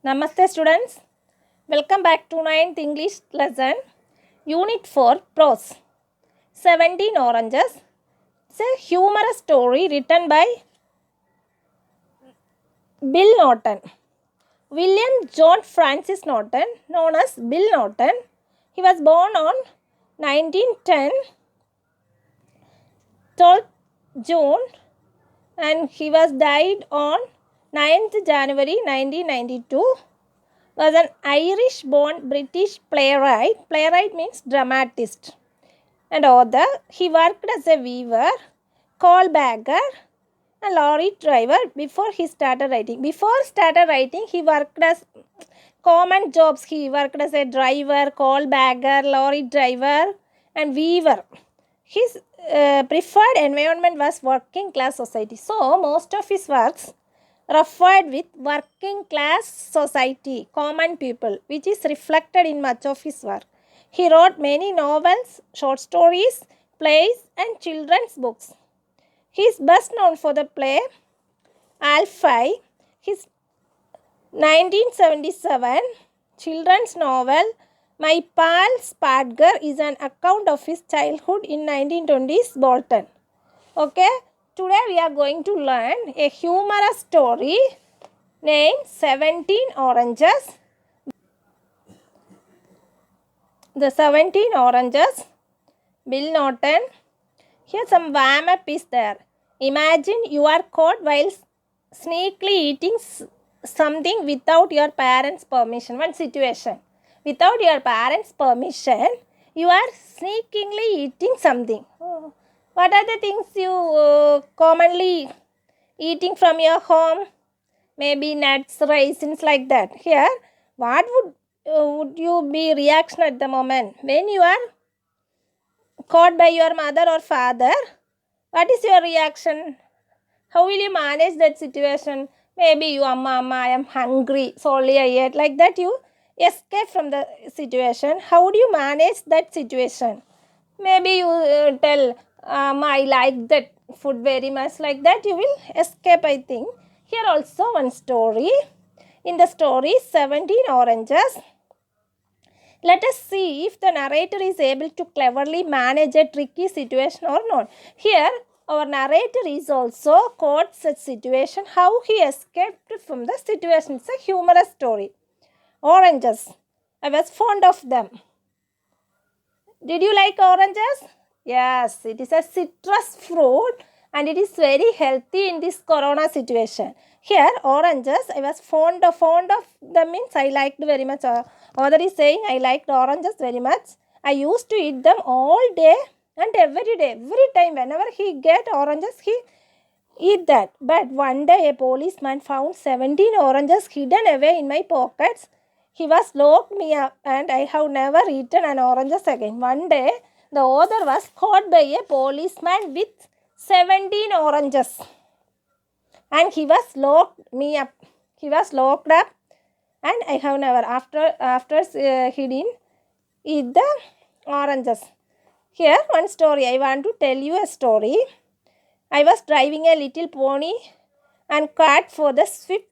Namaste students, welcome back to 9th English lesson, Unit 4 Prose. 17 Oranges. It's a humorous story written by Bill Norton. William John Francis Norton, known as Bill Norton, he was born on 1910, 12th June, and he was died on 9th January 1992. Was an Irish-born British playwright. Playwright means dramatist and author. He worked as a weaver, coal bagger, and lorry driver before he started writing. Before started writing, he worked as common jobs. He worked as a driver, coal bagger, lorry driver, and weaver. His preferred environment was working class society. So most of his works referred with working class society, common people, which is reflected in much of his work. He wrote many novels, short stories, plays, and children's books. He is best known for the play Alfie. His 1977 children's novel My Pal Spadger is an account of his childhood in 1920s Bolton. Okay. Today we are going to learn a humorous story named 17 Oranges. The 17 Oranges, Bill Norton. Here some warm-up is there. Imagine you are caught while sneakily eating something without your parents' permission. One situation. Without your parents' permission, you are sneakingly eating something. What are the things you commonly eating from your home? Maybe nuts, raisins, like that. Here, what would you be reaction at the moment when you are caught by your mother or father? What is your reaction? How will you manage that situation? Maybe you are, Mama, I am hungry, sorry I ate. Like that you escape from the situation. How would you manage that situation? Maybe you tell, I like that food very much. Like that you will escape, I think. Here also one story. In the story 17 Oranges, let us see if the narrator is able to cleverly manage a tricky situation or not. Here our narrator is also caught such situation, how he escaped from the situation. It's a humorous story. Oranges. I was fond of them. Did you like oranges? Yes, it is a citrus fruit and it is very healthy in this corona situation. Here, oranges, I was fond of them means I liked very much. Author is saying I liked oranges very much. I used to eat them all day and every day. Every time, whenever he get oranges, he eat that. But one day, a policeman found 17 oranges hidden away in my pockets. He was locked me up and I have never eaten an oranges again. One day, the author was caught by a policeman with 17 oranges. And he was locked me up. He was locked up and I have never, after he didn't eat the oranges. Here, one story. I want to tell you a story. I was driving a little pony and cart for the Swift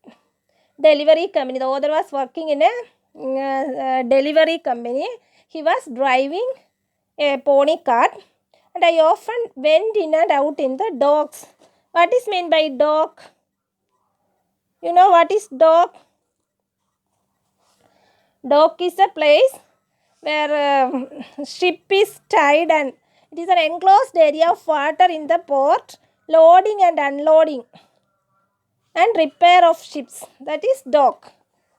delivery company. The author was working in a delivery company. He was driving a pony cart and I often went in and out in the docks. What is meant by dock? You know what is dock? Dock is a place where ship is tied and it is an enclosed area of water in the port, loading and unloading and repair of ships. That is dock.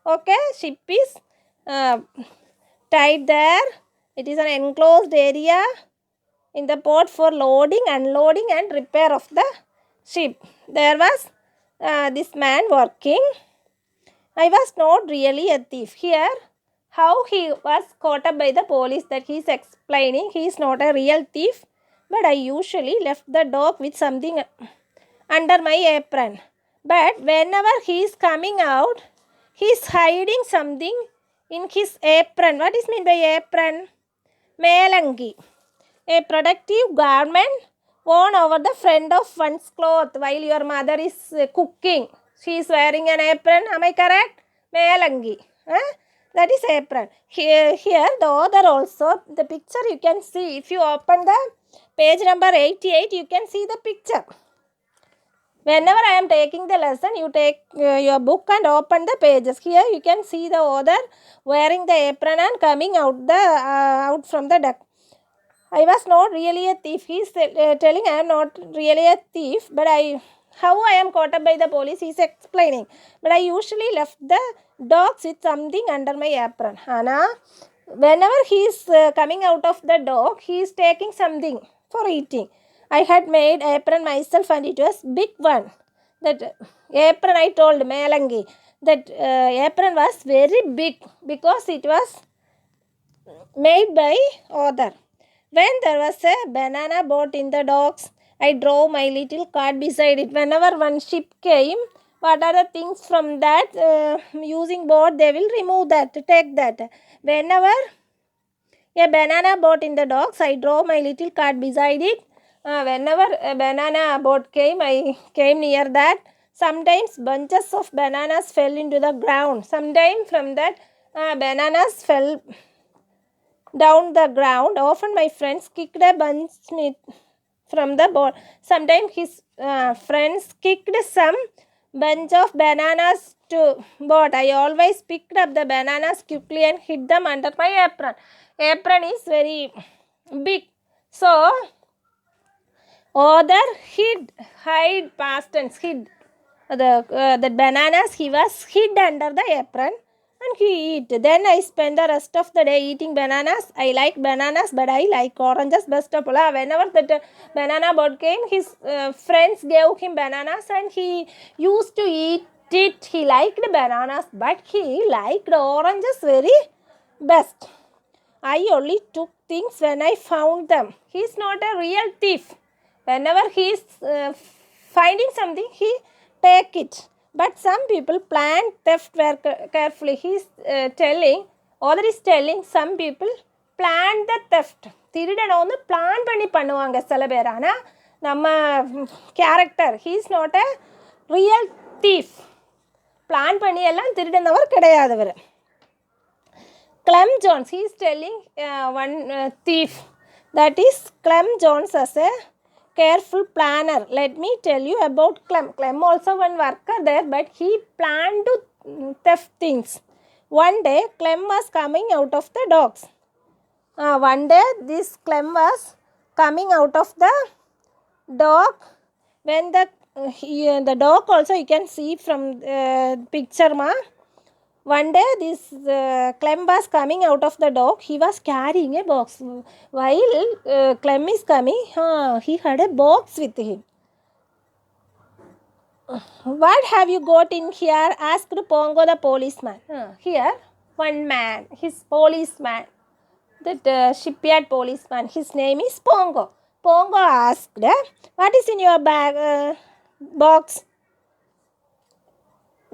Okay, ship is tied there. It is an enclosed area in the port for loading, unloading and repair of the ship. There was this man working. I was not really a thief. Here, how he was caught up by the police, that he is explaining. He is not a real thief, but I usually left the dog with something under my apron. But whenever he is coming out, he is hiding something in his apron. What is meant by apron? Melangi. A protective garment worn over the front of one's cloth while your mother is cooking. She is wearing an apron. Am I correct? Melangi. That is apron. Here the other also, the picture you can see. If you open the page number 88, you can see the picture. Whenever I am taking the lesson, you take your book and open the pages. Here you can see the author wearing the apron and coming out from the duck. I was not really a thief. He is telling I am not really a thief, but how I am caught up by the police, he is explaining. But I usually left the dogs with something under my apron. Hana, whenever he is coming out of the dog, he is taking something for eating. I had made apron myself and it was big one. That apron I told Melangi, that apron was very big because it was made by author. When there was a banana boat in the docks, I drove my little cart beside it. Whenever one ship came, what are the things from that using boat, they will remove that, take that. Whenever a banana boat in the docks, I drove my little cart beside it. Whenever a banana boat came, I came near that. Sometimes bunches of bananas fell into the ground. Sometimes from that bananas fell down the ground. Often my friends kicked a bunch from the boat. Sometimes his friends kicked some bunch of bananas to boat. I always picked up the bananas quickly and hid them under my apron. Apron is very big. So, other hide past tense, hid. The bananas he was hid under the apron and he eat. Then I spend the rest of the day eating bananas. I like bananas, but I like oranges best of all. Whenever the banana boat came, his friends gave him bananas and he used to eat it. He liked bananas, but he liked oranges very best. I only took things when I found them. He is not a real thief. Whenever he is finding something, he take it. But some people plan theft very carefully. He is telling, author is telling, some people plan the theft. திருடனோன்னு plan பண்ணி பண்ணுவாங்க சில பேர். ஆனால் நம்ம character, he is not a real thief. Plan பண்ணி எல்லாம் திருடனவர் கிடையாதவர். Clem Jones, he is telling one thief, that is Clem Jones as a careful planner. Let me tell you about Clem. Clem also one worker there, but he planned to theft things. One day Clem was coming out of the docks. One day this Clem was coming out of the dock. When the dock also you can see from picture ma. One day this Clem was coming out of the dock. He was carrying a box. While Clem is coming, he had a box with him. What have you got in here? Asked Pongo the policeman. Here one man, his policeman, that shipyard policeman, his name is Pongo. Pongo asked, what is in your box?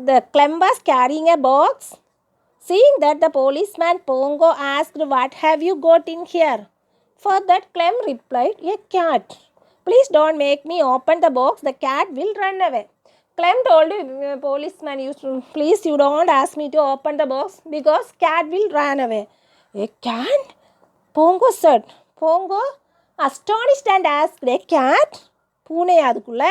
The Clem was carrying a box. Seeing that, the policeman Pongo asked, what have you got in here? For that Clem replied, a cat. Please don't make me open the box, the cat will run away. Clem told the policeman, please you don't ask me to open the box because cat will run away. A cat? Pongo said. Pongo, astonished and asked, a cat? பூனை அதுக்குள்ள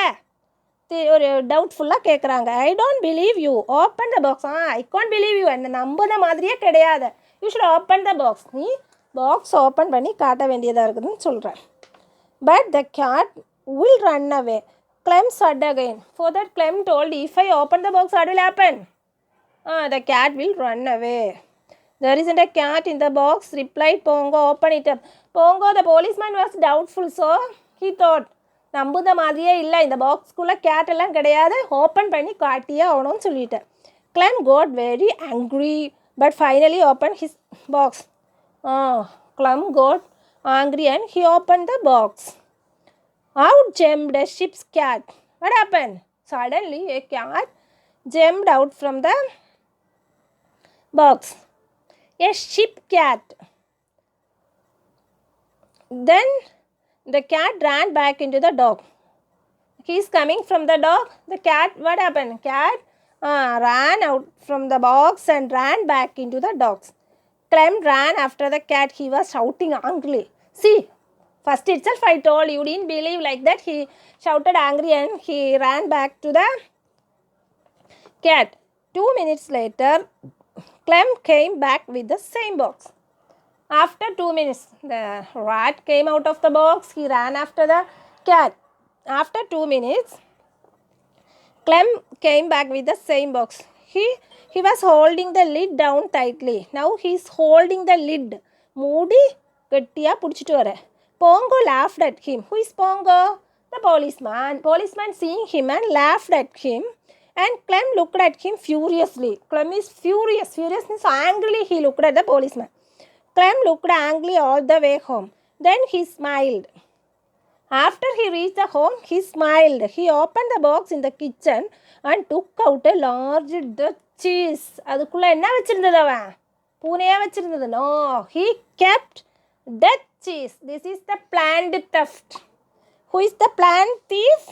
ஒரு டவுட்ஃபுல்லாக கேட்குறாங்க. I don't believe you, open the box. I can't believe you, என்ன நம்புன மாதிரியே கிடையாது. You should open the box. நீ box open பண்ணி காட்ட வேண்டியதாக இருக்குதுன்னு சொல்கிறேன். But the gate will run away. Clem said again. For that Clem told, if I open the box, what will happen? The cat will run away. There isn't a cat in the box, replied Pongo. Open it up. Pongo, the policeman, was doubtful, so he thought, நம்புத மாதிரியே இல்லை, இந்த பாக்ஸ்குள்ளே gate எல்லாம் கிடையாது, open பண்ணி காட்டியே ஆகணும்னு சொல்லிட்டேன். Clem got very angry, but finally opened his box. Clem got angry and he opened the box. Out jumped a ship's cat. What happened? Suddenly a cat jumped out from the box. A ship cat. Then the cat ran back into the dock. He is coming from the dock. The cat, what happened? Cat ran out from the box and ran back into the dogs. Clem ran after the cat. He was shouting angrily. See, first itself I told you didn't believe like that. He shouted angry and he ran back to the cat. 2 minutes later, Clem came back with the same box. After 2 minutes, the rat came out of the box. He ran after the cat. After 2 minutes, Clem came back with the same box. He was holding the lid down tightly. Now he is holding the lid. Moody കെട്ടിയാ പിടിച്ചിട്ട് വരെ. Pongo laughed at him. Who is Pongo? The policeman. Policeman seeing him and laughed at him. And Clem looked at him furiously. Clem is furious. Furious means angrily he looked at the policeman. Clem looked angrily all the way home. Then he smiled. After he reached the home, he smiled. He opened the box in the kitchen and took out a large Dutch cheese. அதுக்குள்ள என்ன வச்சிருந்தது அவன்? பூனையா வச்சிருந்தது? No, he kept Dutch cheese. This is the planned theft. Who is the planned thief?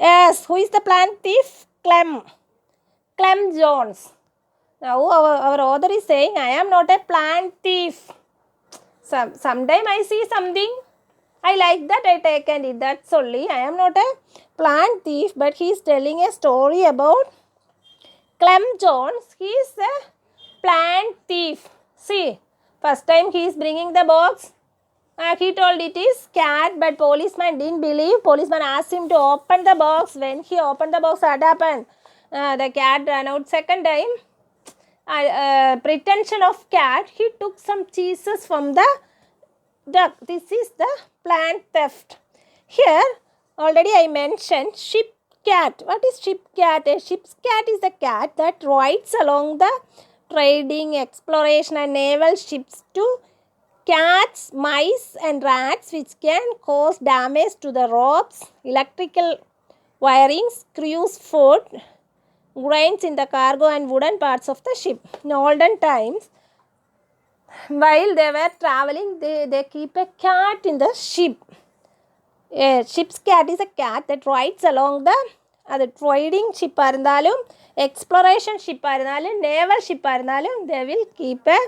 Yes, who is the planned thief? Clem. Clem Jones. Now our author is saying, I am not a planned thief. Sometime I see something, I like that, I take and eat. That's only. I am not a planned thief, but he is telling a story about Clem Jones. He is a planned thief. See, first time he is bringing the box. He told it is cat, but policeman didn't believe. Policeman asked him to open the box. When he opened the box, what happened? The cat ran out. Second time, pretension of cat, he took some cheeses from the duck. This is the planned theft. Here, already I mentioned ship cat. What is ship cat? A ship's cat is the cat that rides along the trading, exploration and naval ships to catch mice and rats which can cause damage to the ropes, electrical wirings, crew's food, grains in the cargo and wooden parts of the ship. In olden times, while they were traveling, they keep a cat in the ship. A ship's cat is a cat that rides along the trading ship ആയിരുന്നാലും exploration ship ആയിരുന്നാലും naval ship ആയിരുന്നാലും they will keep a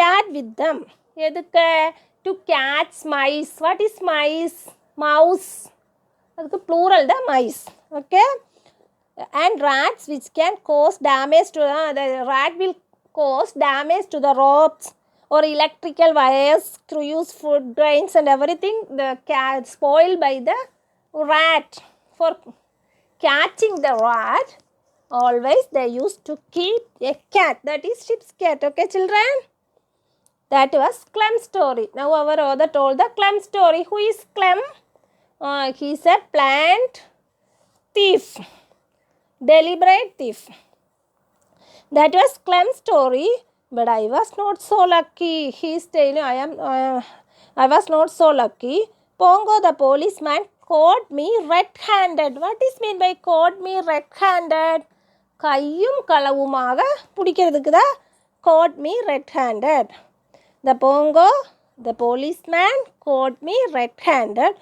cat with them. എതൊക്കെ? To catch mice. What is mice? Mouse. അതൊക്കെ plural the mice. Okay? And rats which can cause damage to the rat will cause damage to the ropes or electrical wires, crew's food, grains and everything. The cat spoiled by the rat. For catching the rat, always they used to keep a cat. That is ship's cat. Okay, children? That was Clem's story. Now our author told the Clem story. Who is Clem? He is a planned thief. Deliberate thief. That was Clem's story. But I was not so lucky. He is telling, I was not so lucky. Pongo the policeman caught me red-handed. What is mean by caught me red-handed? கையும் களவுமாக பிடிக்கிறதுக்கு தான் caught me red-handed. The Pongo, the policeman caught me red-handed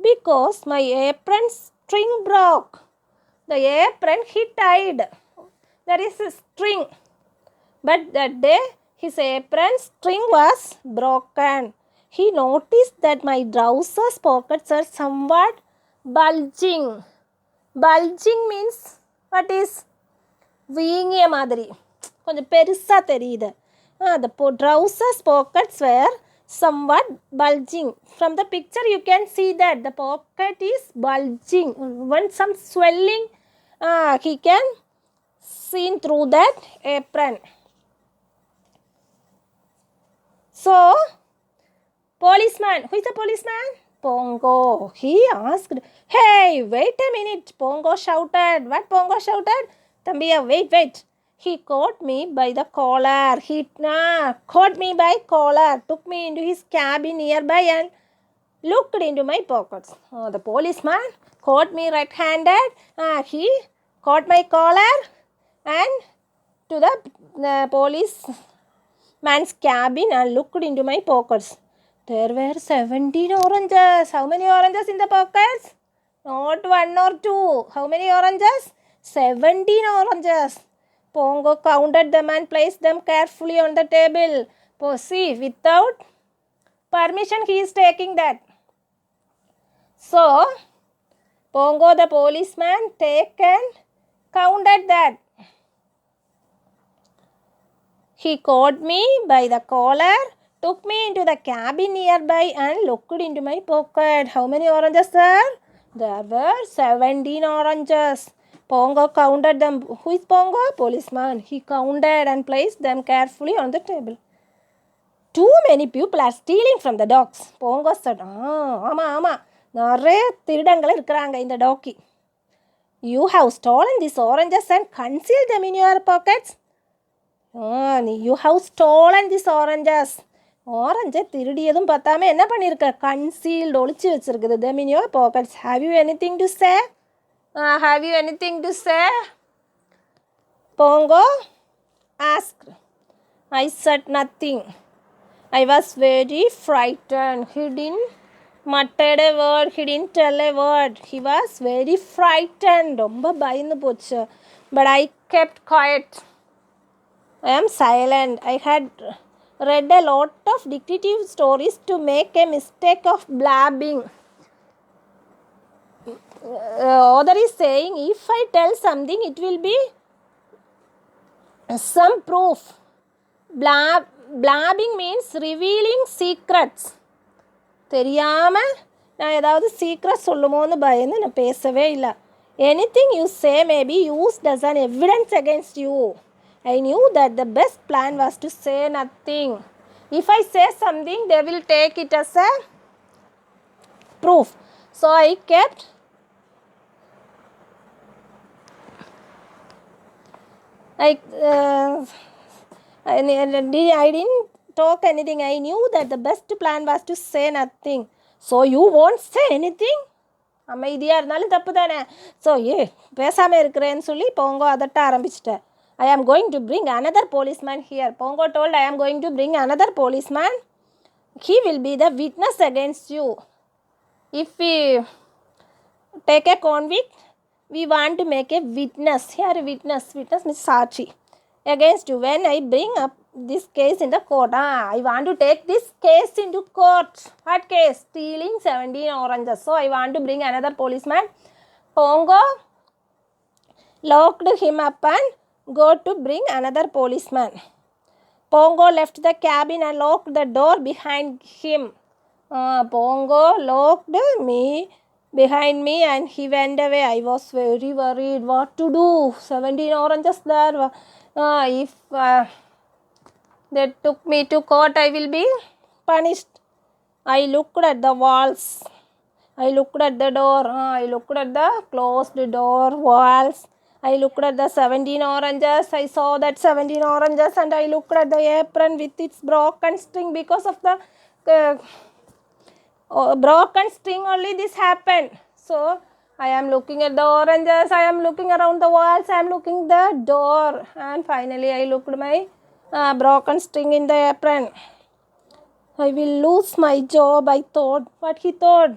because my apron string broke. The apron he tied. There is a string. But that day his apron string was broken. He noticed that my trousers pockets are somewhat bulging. Bulging means what is? வீங்கிய மாதிரி கொஞ்சம் பெருசாக தெரியுது. The trousers pockets were somewhat bulging. From the picture you can see that the pocket is bulging. When some swelling he can seen through that apron. So, policeman. Who is the policeman? Pongo. He asked, hey, wait a minute. Pongo shouted. What Pongo shouted? Tambiya, wait. He caught me by the collar. He caught me by collar, took me into his cabin nearby and looked into my pockets. The policeman caught me right-handed. He caught my collar and to the policeman's cabin and looked into my pockets. There were 17 oranges. How many oranges in the pockets? Not one or two. How many oranges? 17 oranges. Pongo counted them and placed them carefully on the table. See, without permission he is taking that. So, Pongo the policeman take and counted that. He caught me by the collar, took me into the cabin nearby and looked into my pocket. How many oranges there? There were 17 oranges. Pongo counted them. Who is Pongo? Policeman. He counted and placed them carefully on the table. Too many people are stealing from the dogs. Pongo said, ஆமா நிறைய திருடங்கள் இருக்கிறாங்க இந்த talkie. You have stolen these oranges and concealed them in your pockets. You have stolen these oranges. ஆரஞ்சை திருடியதும் பார்த்தாம என்ன பண்ணியிருக்க? Concealed ஒளிச்சு வச்சிருக்குது. them in your pockets. Have you anything to say? Have you anything to say? Pongo asked. I said nothing. I was very frightened. He didn't mutter a word. He didn't tell a word. He was very frightened. ரொம்ப பயந்து போச்சு. But I kept quiet. I am silent. I had read a lot of detective stories to make a mistake of blabbing. Author is saying, if I tell something, it will be some proof. Blabbing means revealing secrets. தெரியாமல் நான் ஏதாவது secret சொல்லுமோன்னு பயந்து நான் பேசவே இல்லை. Anything you say may be used as an evidence against you. I knew that the best plan was to say nothing. If I say something, they will take it as a proof. So I kept I didn't talk anything. I knew that the best plan was to say nothing. So you won't say anything? அமைதியாக இருந்தாலும் தப்பு தானே. So பேசாமல் இருக்கிறேன்னு சொல்லி Pongo அதட்ட ஆரம்பிச்சிட்டேன். I am going to bring another policeman here. Pongo told, I am going to bring another policeman. He will be the witness against you. If we take a convict, we want to make a witness. Here witness means Sachi. Against you. When I bring up this case in the court, I want to take this case into court. What case? Stealing 17 oranges. So I want to bring another policeman. Pongo locked him up and go to bring another policeman. Pongo left the cabin and locked the door behind him. Pongo locked me behind me and he went away. I was very worried what to do. 17 oranges there. If they took me to court, I will be punished. I looked at the walls. I looked at the door. I looked at the closed door, walls. I looked at the 17 oranges. I saw that 17 oranges and I looked at the apron with its broken string. Because of the broken string only this happened. So I am looking at the oranges. I am looking around the walls. I am looking the door. And finally I looked at my broken string in the apron. I will lose my job, I thought. What he thought?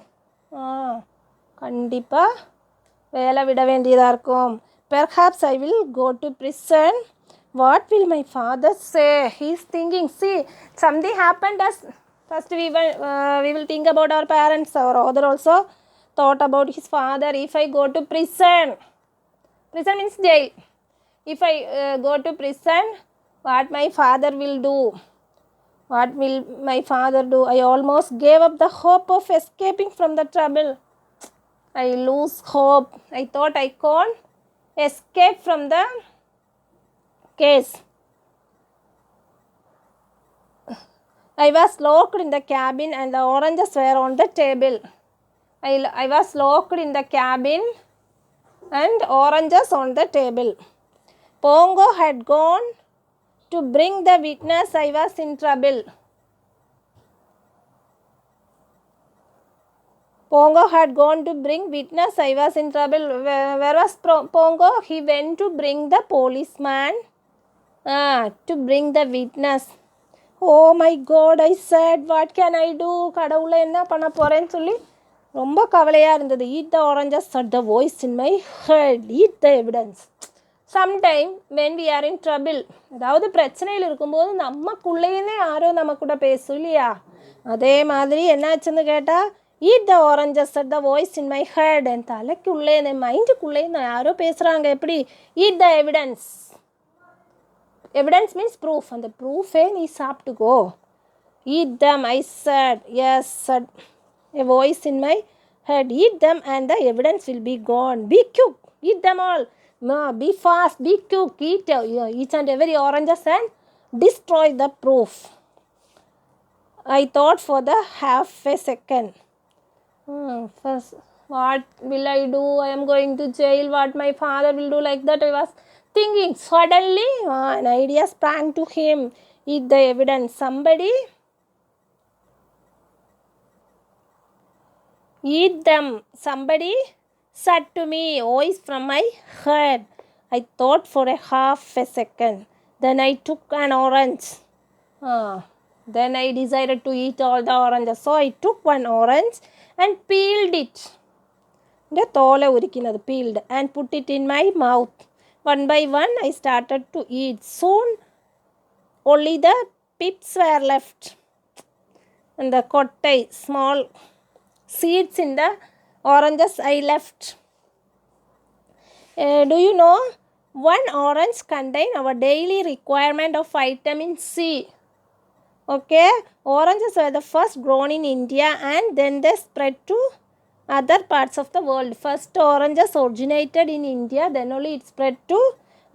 கண்டிப்பாக வேலை விட வேண்டியதாக இருக்கும். Perhaps I will go to prison. What will my father say? He is thinking, see, something happened us. First we will think about our parents. Our author also thought about his father. If I go to prison means jail. If I go to prison, what my father will do? What will my father do? I almost gave up the hope of escaping from the trouble. I lose hope. I thought I can't escape from the case. I was locked in the cabin and the oranges were on the table. I was locked in the cabin and oranges on the table. Pongo had gone to bring the witness. I was in trouble. Pongo had gone to bring witness. I was in trouble. Where was Pongo? He went to bring the policeman. To bring the witness. Oh my God, I said, what can I do? கடவுளை என்ன பண்ண போகிறேன்னு சொல்லி ரொம்ப கவலையாக இருந்தது. eat the oranges said the voice in my head. eat the evidence. sometime when we are in trouble, அதாவது பிரச்சனையில் இருக்கும்போது நமக்குள்ளேயே யாரோ நம்ம கூட பேசும் இல்லையா, அதே மாதிரி என்னாச்சுன்னு கேட்டால் eat the oranges said the voice in my head. என் தலைக்குள்ளே என் மைண்டுக்குள்ளே யாரோ பேசுகிறாங்க. எப்படி? eat the evidence. evidence means proof. அந்த ப்ரூஃபே நீ சாப்பிட்டுக்கோ. eat them I said. yes said a voice in my head. eat them and the evidence will be gone. be quick. eat them all. no, be fast. be quick. eat each and every oranges and destroy the proof. I thought for the half a second. First, what will I do? I am going to jail. What my father will do? Like that I was thinking. Suddenly an idea sprang to him. eat the evidence. somebody eat them. somebody said to me, voice from my head. I thought for a half a second. then I took an orange. then I decided to eat all the oranges. so I took one orange and peeled it. the tola ഉരിക്കുന്നത്, peeled, and put it in my mouth. one by one I started to eat. soon only the pips were left and the kottai, small seeds in the oranges I left. Do you know, one orange contain our daily requirement of vitamin C. okay, oranges were the first grown in India and then they spread to other parts of the world. First oranges originated in India, then only it spread to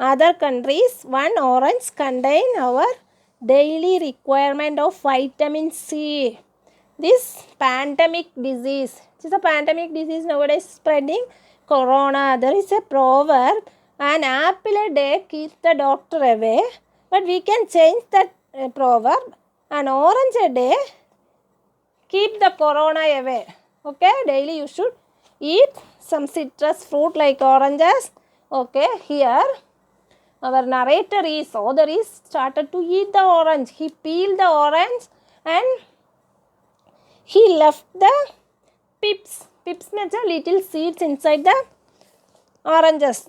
other countries. one orange contain our daily requirement of vitamin C. this pandemic disease, it is a pandemic disease nowadays spreading, corona, there is a proverb, an apple a day keeps the doctor away, but we can change that proverb, an orange a day keep the corona away. okay, daily you should eat some citrus fruit like oranges. okay, here our narrator is, author is started to eat the orange. he peeled the orange and he left the pips. pips means little seeds inside the oranges.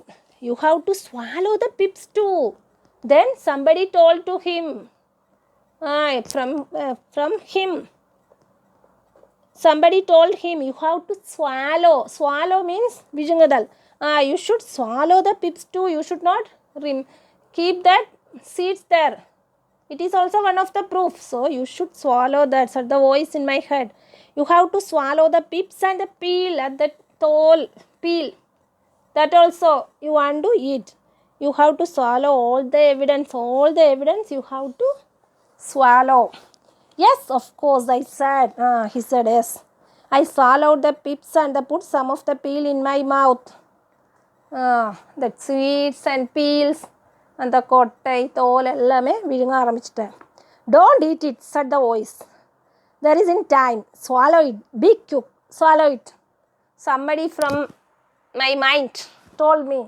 you have to swallow the pips too. then somebody told to him, from him somebody told him, you have to swallow. swallow means vijungadal. you should swallow the pips too. you should not keep that seeds there. it is also one of the proof. so you should swallow that, said the voice in my head. you have to swallow the pips and the peel at the toll peel. that also you want to eat. you have to swallow all the evidence. you have to swallow. yes, of course, I said. he said, yes. I swallowed the pips and put some of the peel in my mouth. the seeds and peels and the kottai, தோல் எல்லாமே விழுங்க ஆரம்பிச்சிட்டேன். don't eat it, said the voice. there is in time. swallow it. be quick. swallow it. somebody from my mind told me,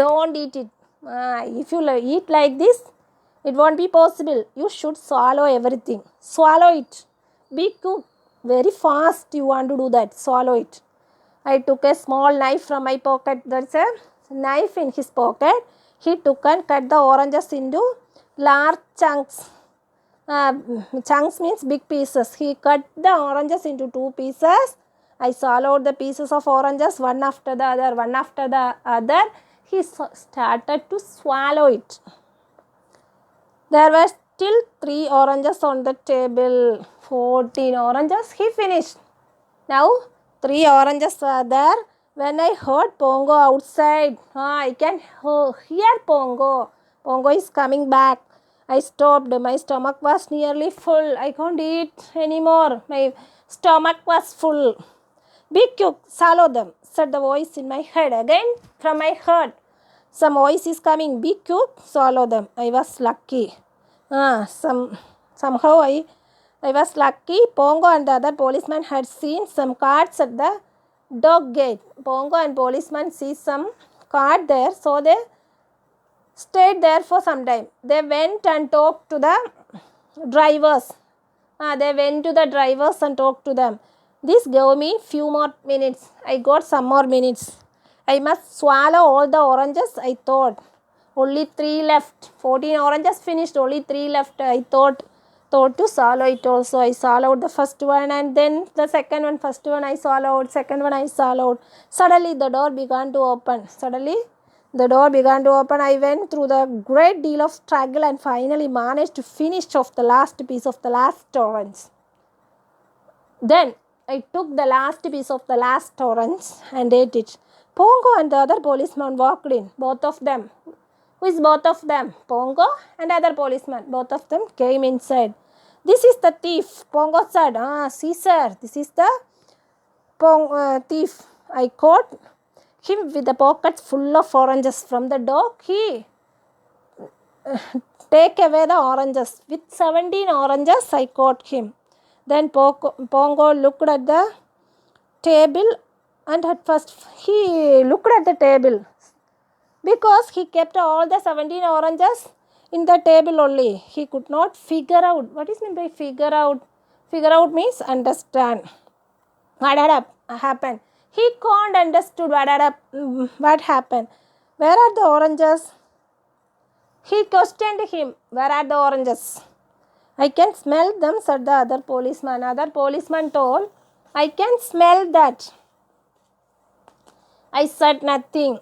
don't eat it. if you eat like this, it won't be possible. you should swallow everything. swallow it. be quick. very fast you want to do that. swallow it. I took a small knife from my pocket. There's a knife in his pocket. he took and cut the oranges into large chunks. chunks means big pieces. he cut the oranges into 2 pieces. I swallowed the pieces of oranges one after the other. he started to swallow it. there were still 3 oranges on the table. 14 oranges he finished. now 3 oranges were there when I heard Pongo outside. I can hear Pongo. Pongo is coming back. I stopped. My stomach was nearly full. I can't eat anymore. My stomach was full. be quick, swallow them, said the voice in my head. again from my head, some voice is coming. be quick, swallow them. I was lucky. somehow I was lucky. Pongo and the other policeman had seen some cards at the dog gate. Pongo and policeman see some card there, so they stayed there for some time. They went and talked to the drivers. They went to the drivers and talked to them. This gave me few more minutes. I got some more minutes. I must swallow all the oranges, I thought. Only 3 left. 14 oranges finished, only 3 left. I thought to swallow it also. I swallowed the first one and then the second one. First one I swallowed, second one I swallowed. Suddenly the door began to open. I went through the great deal of struggle and finally managed to finish off the last piece of the last orange. Then I took the last piece of the last orange and ate it. Pongo and the other policeman walked in, both of them. Who is both of them? Pongo and other policeman. Both of them came inside. This is the thief. Pongo said, see sir, this is the thief. I caught him with the pockets full of oranges. From the dog, he take away the oranges. With 17 oranges, I caught him. Then Pongo looked at the table and at first he looked at the table because he kept all the 17 oranges in the table only. He could not figure out. What is meant by figure out? Figure out means understand. What had happened? He can't understood what happened. Where are the oranges? He questioned him. Where are the oranges? I can smell them, said the other policeman. Other policeman told, I can smell that. I said nothing.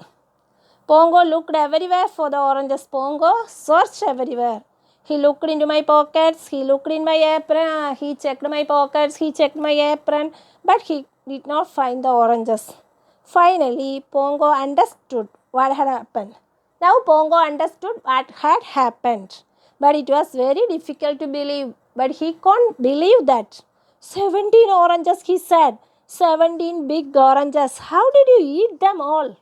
Pongo looked everywhere for the oranges. Pongo searched everywhere. He looked into my pockets. He looked in my apron. He checked my pockets. He checked my apron. But he did not find the oranges. Finally, Pongo understood what had happened. Now Pongo understood what had happened. But it was very difficult to believe. But he can't believe that. 17 oranges, he said. 17 big oranges. How did you eat them all?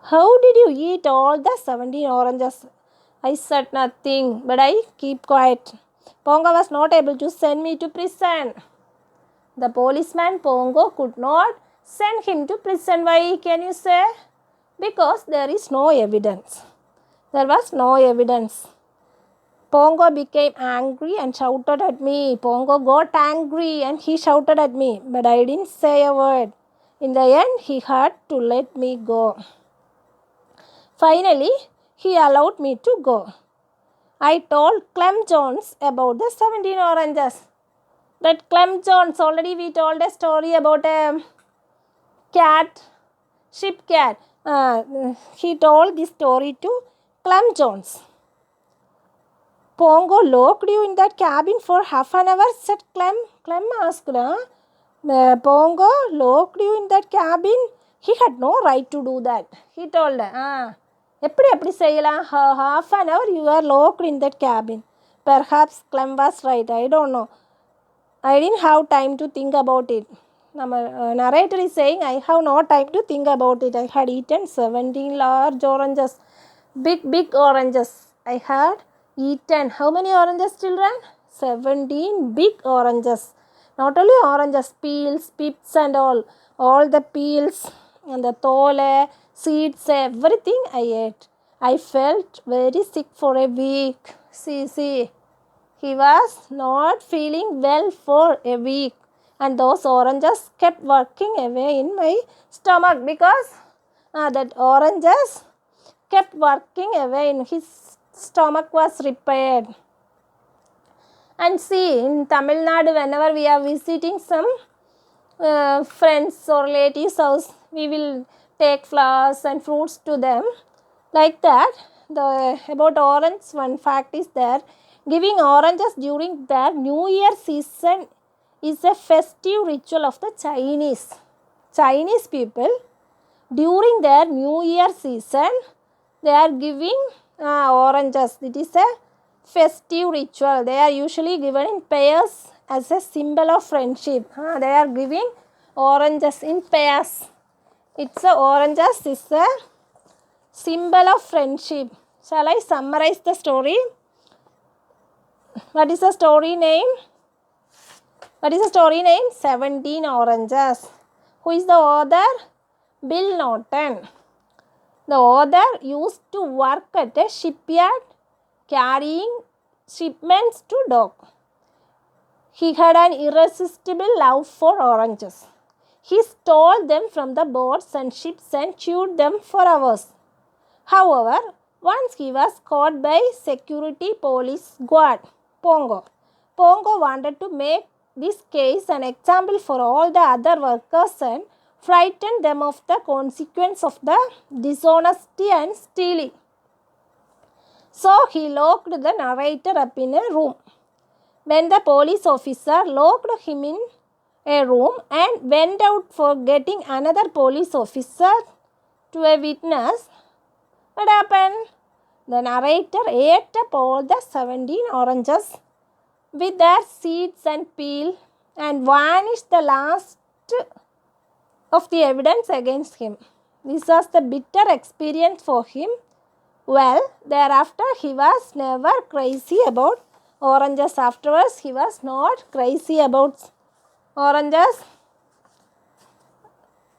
How did you eat all the 17 oranges? I said nothing, but I keep quiet. Pongo was not able to send me to prison. The policeman Pongo could not send him to prison. Why can you say? Because there is no evidence. There was no evidence. Pongo became angry and shouted at me. Pongo got angry and he shouted at me, but I didn't say a word. In the end, he had to let me go. Finally, he allowed me to go. I told Clem Jones about the 17 oranges. That Clem Jones, already we told a story about a ship cat. He told this story to Clem Jones. Pongo locked you in that cabin for half an hour, said Clem. Clem asked, Pongo locked you in that cabin? He had no right to do that. He told, எப்படி செய்யலாம்? Half an hour you are locked in that cabin. Perhaps Clem was right. I don't know. I didn't have time to think about it. Narrator is saying, I have no time to think about it. I had eaten 17 large oranges. Big oranges. I had eaten. How many oranges, children? 17 big oranges. Not only oranges, peels, pips and all. All the peels and the tole, seeds, everything I ate. I felt very sick for a week. See. He was not feeling well for a week. And those oranges kept working away in my stomach because that oranges kept working away in his stomach was repaired. And see, in Tamil Nadu, whenever we are visiting some friends or relatives' house, we will take flowers and fruits to them. Like that, about orange, one fact is there. Giving oranges during their New Year season is a festive ritual of the Chinese. Chinese people, during their New Year season, they are giving oranges. It is a festive ritual. They are usually given in pairs as a symbol of friendship. They are giving oranges in pairs. Oranges is a symbol of friendship. Shall I summarize the story? What is the story name? 17 oranges. Who is the author? Bill Norton. The author used to work at a shipyard carrying shipments to dock. He had an irresistible love for oranges. He stole them from the boats and ships and chewed them for hours. However, once he was caught by security police guard Pongo. Pongo wanted to make this case an example for all the other workers and frighten them of the consequence of the dishonesty and stealing. So he locked the narrator up in a room. When the police officer locked him in a room and went out for getting another police officer to a witness, what happened? The narrator ate up all the 17 oranges with their seeds and peel and vanished the last of the evidence against him. This was the bitter experience for him. Well, thereafter he was never crazy about oranges. Afterwards, he was not crazy about oranges.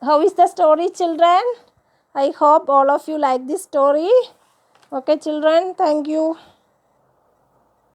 How is the story, children? I hope all of you like this story. Okay, children, thank you.